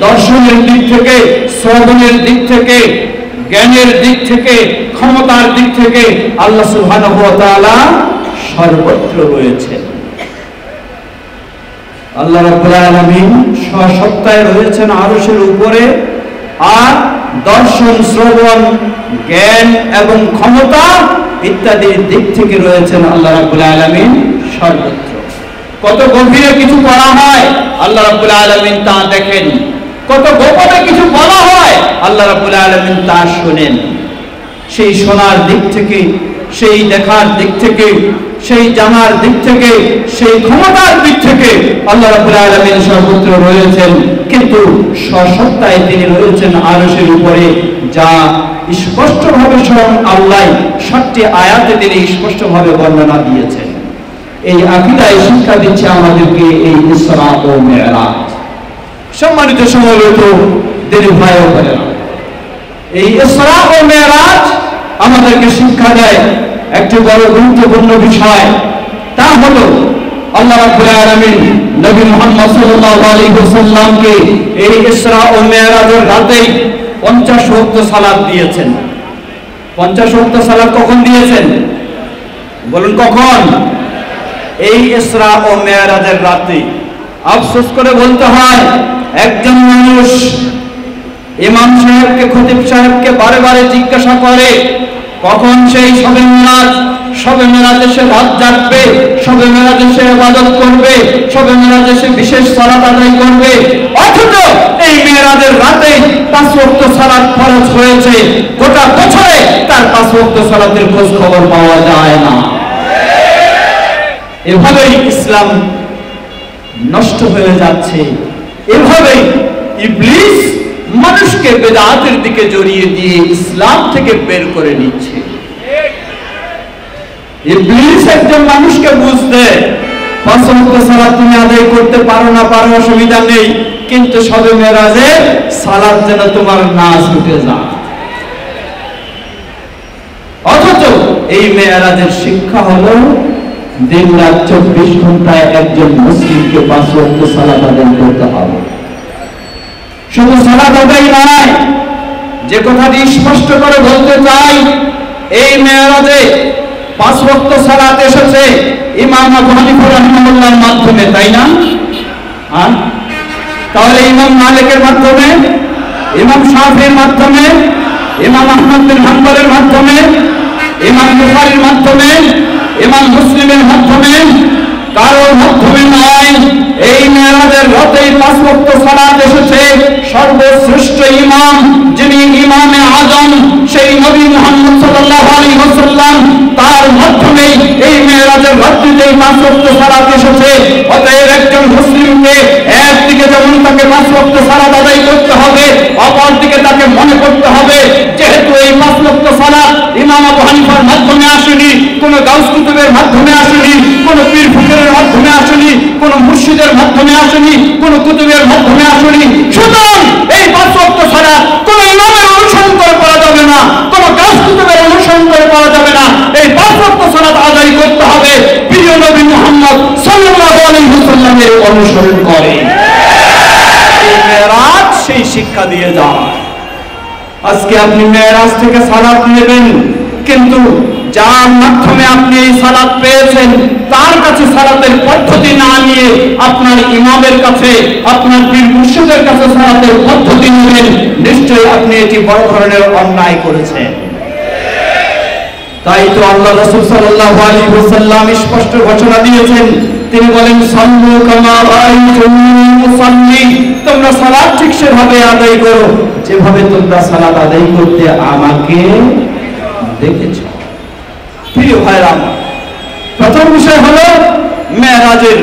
দর্শনের দিক থেকে, শ্রবণের দিক থেকে, জ্ঞানের দিক থেকে, ক্ষমতার দিক থেকে আল্লাহ সুবহানাহু ওয়া তাআলা সর্বত্র রয়েছেন। আল্লাহ রাব্বুল আলামিন সশক্তায় রয়েছেন আরশের উপরে, আর দর্শন, শ্রবণ, জ্ঞান এবং ক্ষমতা ইত্যাদির দিক থেকে রয়েছেন আল্লাহ রাব্বুল আলামিন সর্বত্র। কত গভীরে কিছু পড়া হয় আল্লাহ রাব্বুল আলামিন তা দেখেন, কত গোপনে কিছু বলা হয় আল্লাহ রাব্বুল আলামিন তা শুনেন। সেই শোনার দিক থেকে, সেই দেখার দিক থেকে, সেই জানার দিক থেকে, সেই ক্ষমতার দিক থেকে আল্লাহ রাব্বুল আলামিন সর্বত্র রয়েছেন, কিন্তু সশক্তায় তিনি রয়েছেন আরশের উপরে, যা স্পষ্টভাবে স্বয়ং আল্লাহ 7টি আয়াতে তিনি স্পষ্টভাবে বর্ণনা দিয়েছেন। এই আকীদায় শিক্ষা দিচ্ছে আমাদেরকে এই ইসরা ও মিরাজ। সম্মানিত সমবেত দিনী ভাই ও বোনেরা, এই ইসরা ও মিরাজ আমাদেরকে শিক্ষা দেয় একটি বড় গুরুত্বপূর্ণ বিষয়, তা হলো আল্লাহ রাব্বুল আলামিন নবী মুহাম্মদ সাল্লাল্লাহু আলাইহি ওয়াসাল্লামকে এই ইসরা ও মিরাজের রাতেই 50 ওয়াক্ত সালাত দিয়েছেন। 50 ওয়াক্ত সালাত কখন দিয়েছেন বলুন, কখন? এই ইসরা ও মিরাজের রাতে। আফসোস করে বলতে হয়, একজন মানুষ ইমাম সাহেবকে, খতিব সাহেবকে বারে বারে জিজ্ঞাসা করে কখন সেই শবে মেরাজে সে রাত জাগবে, শবে মেরাজে সে ইবাদত করবে, শবে মেরাজে সে বিশেষ সালাত আদায় করবে, অথচ এই মেরাজের রাতে 5 ওয়াক্ত সালাত ফরজ হয়েছে। গোটা বছরে তার 5 ওয়াক্ত সালাতের খোঁজ খবর পাওয়া যায় না। এভাবেই ইসলাম নষ্ট হয়ে যাচ্ছে, এভাবেই ইবলিস মানুষকে বেদাতের দিকে জড়িয়ে দিয়ে ইসলাম থেকে বের করে নিচ্ছে। ইবলিস একজন মানুষকে বুঝতে 5 ওয়াক্ত সালাত তুমি আদায় করতে পারো না, পারো, অসুবিধা নেই, কিন্তু শবে মেরাজে সালাত যেন তোমার না ছুটে যায়। অথচ এই মেরাজের শিক্ষা হলো দিন রাত 24 ঘন্টায় একজন মুসলিমকে 5 ওয়াক্ত সালাত আদায় করতে হবে। শুধু সালাত আদায় নয়, যে কথাটি স্পষ্ট করে বলতে চাই, এই মেরাজে 5 ওয়াক্ত সালাত এসেছে ইমাম আবু হানিফা রাহিমাহুল্লাহর মাধ্যমে, তাই না? তাহলে ইমাম মালিকের মাধ্যমে, ইমাম শাফিঈর মাধ্যমে, ইমাম আহমদ বিন হাম্বলের মাধ্যমে, ইমাম বুখারীর মাধ্যমে, ইমাম মুসলিমের মাধ্যমে, কারোর মাধ্যমে নয়। এই মেরাজের রাতেই 5 ওয়াক্ত সালাত এসেছে সর্বশ্রেষ্ঠ ইমাম, যিনি ইমামে আজম, সেই নবী মুহাম্মদ সাল্লাল্লাহু আলাইহি ওয়াসাল্লাম, তার মাধ্যমে এই মেরাজের রাতেই 5 ওয়াক্ত সালাত এসেছে। অতএব একজন মুসলিমকে একদিকে যেমন তাকে 5 ওয়াক্ত সালাত আদায় করতে হবে, অপরদিকে তাকে মনে করতে হবে যেহেতু এই 5 ওয়াক্ত সালাত ইমাম আবু হানিফার মাধ্যমে আসেনি, কোন গাউস কুতুবের মাধ্যমে আসেনি, কোন পীর ফকিরের মাধ্যমে আসেনি, কোন মুর্শিদের মাধ্যমে আসেনি, কোন কুতুবের মাধ্যমে আসেনি, সুতরাং এই 5 ওয়াক্ত সালাত কোন ইমামের অনুসরণ করে পড়া যাবে না, কোন গাউস কুতুবের অনুসরণ করে পড়া যাবে না। এই 5 ওয়াক্ত সালাত আদায় করতে হবে প্রিয় নবী মুহাম্মদ সাল্লাল্লাহু আলাইহি ওয়াসাল্লামের অনুসরণ করে। এই মেরাজ সেই শিক্ষা দিয়ে যায়। আজকে আপনি মেরাজ থেকে সালাত নেবেন, কিন্তু যার মাধ্যমে আপনি এই সালাত পেয়েছেন তার কাছে সালাতের পদ্ধতি না নিয়ে আপনার ইমামের কাছে, আপনার পীর মুর্শিদের কাছে সালাতের পদ্ধতি নেবেন, নিশ্চয়ই আপনি এটি বড় ধরনের অন্যায় করেছেন। তাই তো আল্লাহ রাসূল সাল্লাল্লাহু আলাইহি ওয়াসাল্লাম স্পষ্ট ঘোষণা দিয়েছেন, তিনি বলেন সাল্লু কামা রাআইতুমুনি মুসাল্লি, তোমরা সালাত ঠিক সেভাবে আদায় করো যেভাবে তোমরা সালাত আদায় করতে আমাকে দেখেছো। প্রিয় ভাইরা আমার, প্রথম বিষয় হলো মেরাজের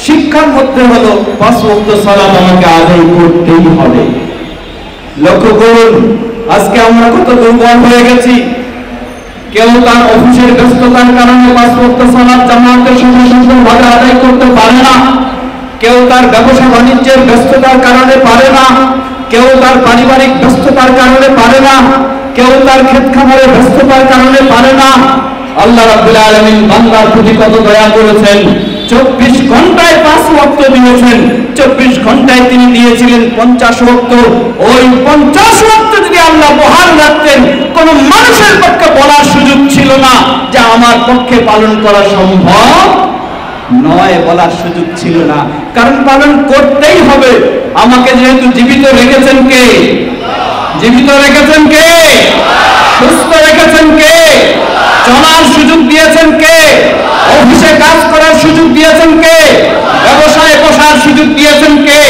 শিক্ষার মধ্যে হলো 5 ওয়াক্ত সালাত আমাকে আদায় করতেই হবে। লক্ষ্য করুন, আজকে আমরা কত দুর্বল হয়ে গেছি। কেউ তার অফিসের ব্যস্ততার কারণে 5 ওয়াক্ত সালাত জামাতের সঙ্গে সুন্দরভাবে আদায় করতে পারে না। কেউ তার ব্যবসা বাণিজ্যের ব্যস্ততার কারণে পারে না। কেউ তার পারিবারিক ব্যস্ততার কারণে পারে না। কেউ তার ক্ষেত খামারের ব্যস্ততার কারণে পারে না। আল্লাহ রাব্বুল আলামিন বান্দার প্রতি কত দয়া করেছেন। 24 ঘন্টায় 5 ওয়াক্ত দিয়েছেন। 24 ঘন্টায় তিনি দিয়েছিলেন 50 ওয়াক্ত। ওই 50 ওয়াক্ত যদি আল্লাহ বহাল রাখতেন, কোন মানুষের পক্ষে বলার সুযোগ ছিল না যে আমার পক্ষে পালন করা সম্ভব নয়, বলার সুযোগ ছিল না। কারণ পালন করতেই হবে। আমাকে যেহেতু জীবিত রেখেছেন কে? জীবিত রেখেছেন কে? সুস্থ রেখেছেন কে? চলার সুযোগ দিয়েছেন কে? অফিসে কাজ করার সুযোগ দিয়েছেন কে? ব্যবসায় বসার সুযোগ দিয়েছেন কে?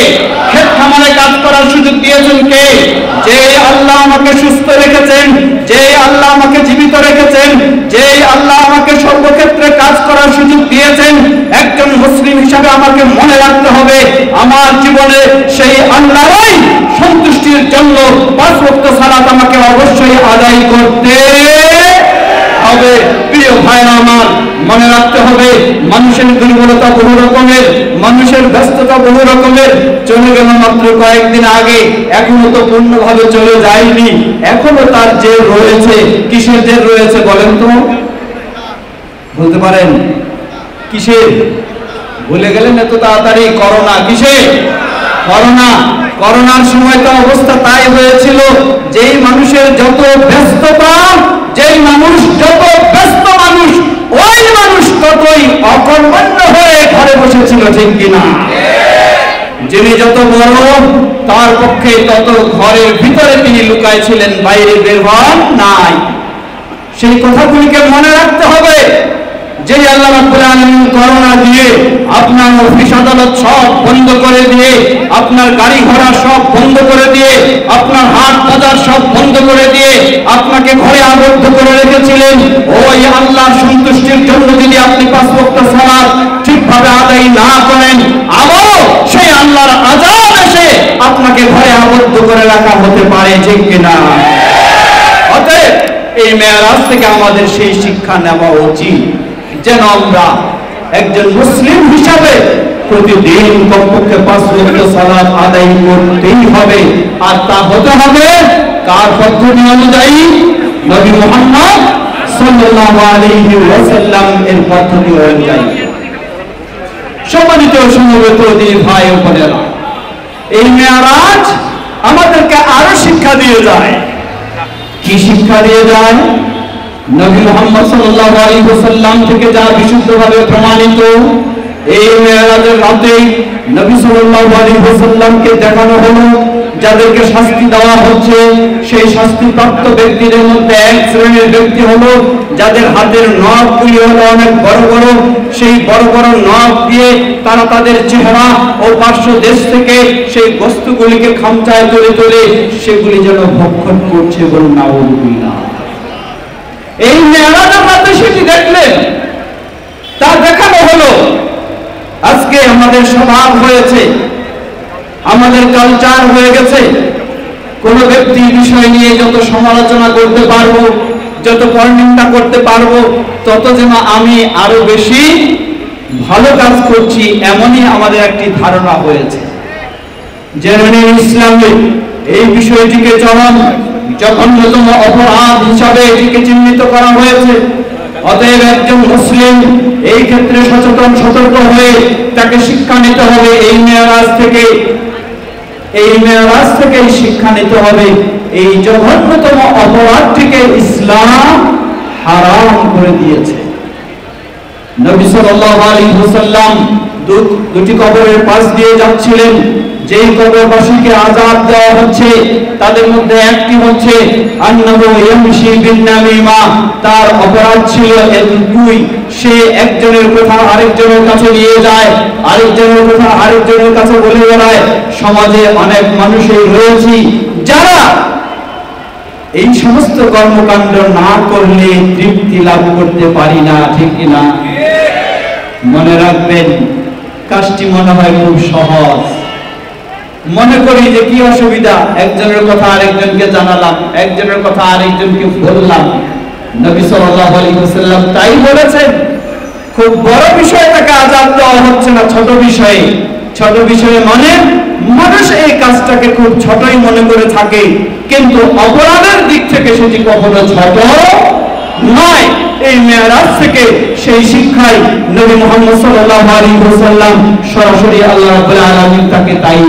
ক্ষেত খামারে কাজ করার সুযোগ দিয়েছেন কে? যে আল্লাহ আমাকে সুস্থ রেখেছেন, যে আল্লাহ আমাকে জীবিত রেখেছেন, যে আল্লাহ আমাকে সর্বক্ষেত্রে কাজ করার সুযোগ দিয়েছেন, একজন মুসলিম হিসাবে আমাকে মনে রাখতে হবে আমার জীবনে সেই আল্লাহরই সন্তুষ্টির জন্য 5 ওয়াক্ত সালাত আমাকে অবশ্যই আদায় করতে হবে। প্রিয় ভাইরা আমার, মনে রাখতে হবে মানুষের দুর্বলতা বহু রকমের, মানুষের ব্যস্ততা বহু রকমের। চলে গেল মাত্র কয়েকদিন আগে, এখনো তো পূর্ণভাবে চলে যায়নি। এখনো তার জের রয়েছে। কিসের জের রয়েছে বলেন তো? বলতে পারেন কিসের? ভুলে গেলেন এত তাড়াতাড়ি? করোনা। কিসে? করোনা। করোনার সময় তো অবস্থা তাই হয়েছিল, যেই মানুষের যত ব্যস্ততা, যেই মানুষ যত ব্যস্ত মানুষ, ওই মানুষ ততই অকর্মণ্য হয়ে ঘরে বসেছিল, ঠিক কিনা? যিনি যত বড়, তার পক্ষে তত ঘরের ভিতরে তিনি লুকায় ছিলেন, বাইরে বের হন নাই। সেই কথাগুলিকে মনে রাখতে হবে। যে আল্লাহ রাব্বুল আলামিন করোনা দিয়ে আপনার অফিস আদালত সব বন্ধ করে দিয়ে, আপনার গাড়ি ঘোড়া সব বন্ধ করে দিয়ে, আপনার হাট বাজার সব বন্ধ করে দিয়ে আপনাকে ঘরে আবদ্ধ করে রেখেছিলেন, ওই আল্লাহর সন্তুষ্টির জন্য যদি আপনি 5 ওয়াক্ত সালাত ঠিকভাবে আদায় না করেন, আবারও সেই আল্লাহর আযাব এসে আপনাকে ঘরে আবদ্ধ করে রাখা হতে পারে, ঠিক কিনা? অতএব এই মেরাজ থেকে আমাদের সেই শিক্ষা নেওয়া উচিত যেন আমরা একজন মুসলিম হিসাবে প্রতিদিন কমপক্ষে 5 ওয়াক্ত সালাত আদায় করতেই হবে। আর তা হতে হবে কার পদ্ধতি অনুযায়ী? নবী মুহাম্মদ সাল্লাল্লাহু আলাইহি ওয়াসাল্লাম এর পদ্ধতি অনুযায়ী। সম্মানিত সমবেত দিনী ভাই ও বোনেরা, এই মেরাজ আমাদেরকে আরো শিক্ষা দিয়ে যায়। কি শিক্ষা দিয়ে যায়? নবী মুহাম্মদ সাল্লাল্লাহু আলাইহি ওয়াসাল্লাম থেকে যা বিশুদ্ধভাবে প্রমাণিত, এই মেরাজের রাতে নবী সাল্লাল্লাহু আলাইহি ওয়াসাল্লামকে দেখানো হলো যাদেরকে শাস্তি দেওয়া হচ্ছে। সেই শাস্তিপ্রাপ্ত ব্যক্তিদের মধ্যে এক শ্রেণীর ব্যক্তি হলো যাদের হাতের নখগুলি হলো অনেক বড় বড়। সেই বড় বড় নখ দিয়ে তারা তাদের চেহারা ও পার্শ্ব দেশ থেকে সেই বস্তুগুলিকে খামচায় তুলে তুলে সেগুলি যেন ভক্ষণ করছে, বলুন নাউযুবিল্লাহ। এই মেরাজের রাতে সেটি দেখলেন, তা দেখানো হলো। আজকে আমাদের স্বভাব হয়েছে, আমাদের কালচার হয়ে গেছে, কোন ব্যক্তি বিষয় নিয়ে যত সমালোচনা করতে পারবো, যত পরনিন্দা করতে পারবো, তত যেন আমি আরো বেশি ভালো কাজ করছি, এমনই আমাদের একটি ধারণা হয়েছে। যেখানে ইসলামে এই বিষয়টিকে চরম জঘন্যতম অপরাধ হিসাবে এটিকে চিহ্নিত করা হয়েছে। অতএব একজন মুসলিম এই ক্ষেত্রে সচেতন, সতর্ক হয়ে তাকে শিক্ষা নিতে হবে। এই মেরাজ থেকে, এই মেরাজ থেকে শিক্ষা নিতে হবে এই জঘন্যতম অপরাধটিকে ইসলাম হারাম করে দিয়েছে। নবী সাল্লাল্লাহু আলাইহি ওয়াসাল্লাম দুটি কবরের পাশ দিয়ে যাচ্ছিলেন। যেই কবরবাসীকে আযাব দেওয়া হচ্ছে তাদের মধ্যে একটি হচ্ছে আন্নাহু ইয়ামশি বিন নামিমা। তার অপরাধ ছিল এতটুকুই, সে একজনের কথা আরেকজনের কাছে নিয়ে যায়, আরেকজনের কথা আরেকজনের কাছে বলে বেড়ায়। সমাজে অনেক মানুষই রয়েছে যারা এই সমস্ত কর্মকাণ্ড না করলে তৃপ্তি লাভ করতে পারি না, ঠিক কিনা? মনে রাখবেন, কাজটি মনে হয় খুব সহজ, মনে করি যে কি অসুবিধা, একজনের কথা আরেকজনকে জানালাম, একজনের কথা আরেকজনকে বললাম। নবী সাল্লাল্লাহু আলাইহি ওয়াসাল্লাম তাই বলেছেন, খুব বড় বিষয়টাকে আযাব দেওয়া হচ্ছে না, ছোট বিষয়ে। ছোট বিষয়ে মানে মানুষ এই কাজটাকে খুব ছোটই মনে করে থাকে, কিন্তু অপরাধের দিক থেকে সেটি কখনো ছোট নয়। এই মেরাজ থেকে সেই শিক্ষাই নবী মুহাম্মদ সাল্লাল্লাহু আলাইহি ওয়াসাল্লাম সরাসরি আল্লাহ রাব্বুল আলামিন তাকে তাই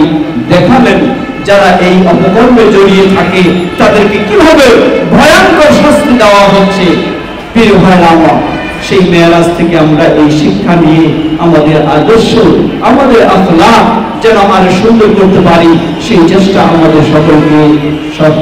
দেখালেন, যারা এই অপকর্মে জড়িয়ে থাকে তাদেরকে কিভাবে ভয়ঙ্কর শাস্তি দেওয়া হচ্ছে। প্রিয় ভাইরা আমার, সেই মেরাজ থেকে আমরা এই শিক্ষা নিয়ে আমাদের আদর্শ, আমাদের আখলাক যেন আরো সুন্দর করতে পারি, সেই চেষ্টা আমাদের সকলকে সব